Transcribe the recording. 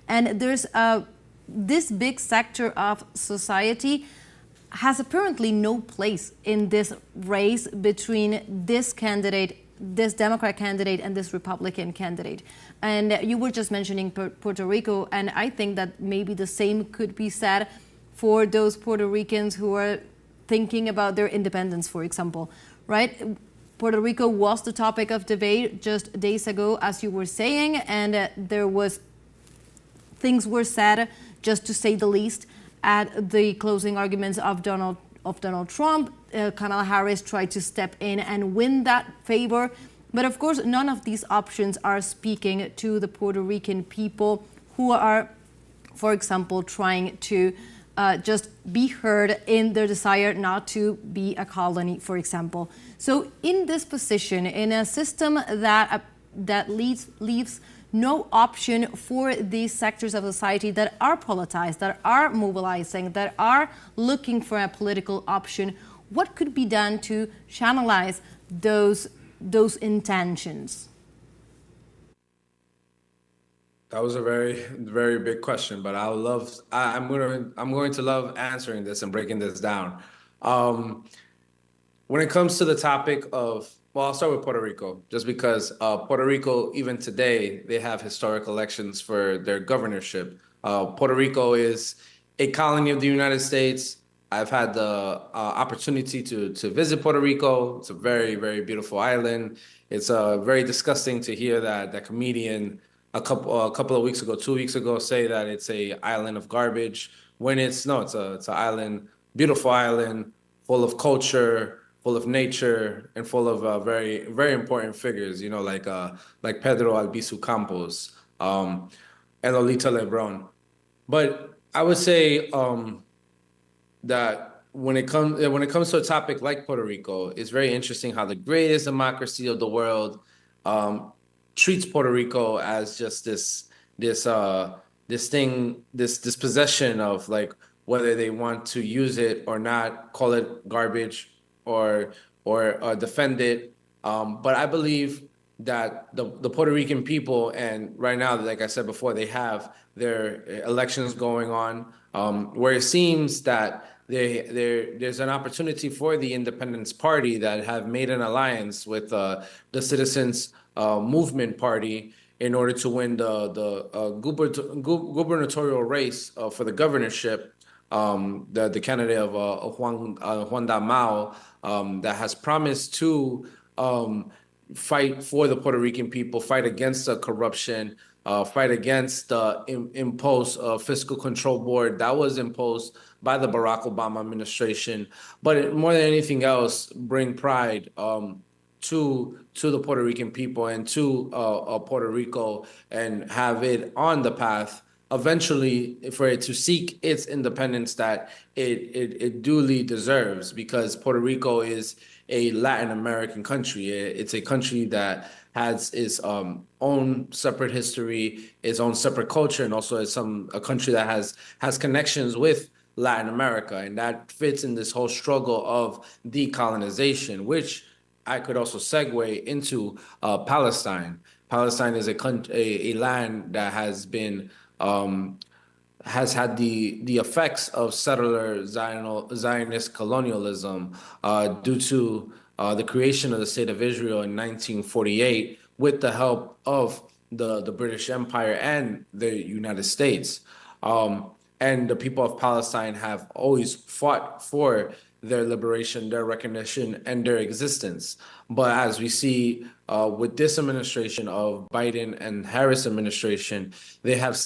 And there's this big sector of society has apparently no place in this race between this candidate, this Democrat candidate, and this Republican candidate. And you were just mentioning Puerto Rico, and I think that maybe the same could be said for those Puerto Ricans who are thinking about their independence, for example, right? Puerto Rico was the topic of debate just days ago, as you were saying, and things were said, just to say the least, at the closing arguments of Donald Trump. Kamala Harris tried to step in and win that favor. But of course, none of these options are speaking to the Puerto Rican people who are, for example, trying to just be heard in their desire not to be a colony, for example. So in this position, in a system that leaves no option for these sectors of society that are politicized, that are mobilizing, that are looking for a political option, what could be done to channelize those intentions? That was a very, very big question, but I'm going to love answering this and breaking this down. When it comes to the topic of, well, I'll start with Puerto Rico, just because Puerto Rico, even today, they have historic elections for their governorship. Puerto Rico is a colony of the United States. I've had the opportunity to visit Puerto Rico. It's a very, very beautiful island. It's very disgusting to hear that comedian a couple of weeks ago, 2 weeks ago, say that it's a island of garbage, when it's an island, beautiful island, full of culture, full of nature, and full of very, very important figures, you know, like Pedro Albizu Campos and Lolita Lebron. But I would say that when it comes to a topic like Puerto Rico, it's very interesting how the greatest democracy of the world treats Puerto Rico as just this possession of, like, whether they want to use it or not, call it garbage or defend it. But I believe that the Puerto Rican people, and right now, like I said before, they have their elections going on, where it seems that there's an opportunity for the Independence Party that have made an alliance with the Citizens Movement Party in order to win the gubernatorial race for the governorship. The candidate of Juan Dalmau that has promised to fight for the Puerto Rican people, fight against the corruption, fight against the imposed fiscal control board that was imposed by the Barack Obama administration. But more than anything else, bring pride to the Puerto Rican people and to Puerto Rico, and have it on the path eventually for it to seek its independence that it duly deserves, because Puerto Rico is a Latin American country. It's a country that has its own separate history, its own separate culture, and also it's a country that has connections with Latin America, and that fits in this whole struggle of decolonization, which I could also segue into Palestine. Palestine is a land that has been has had the effects of settler Zionist colonialism due to the creation of the State of Israel in 1948 with the help of the British Empire and the United States. And the people of Palestine have always fought for their liberation, their recognition, and their existence. But as we see with this administration of Biden and Harris administration, they have stepped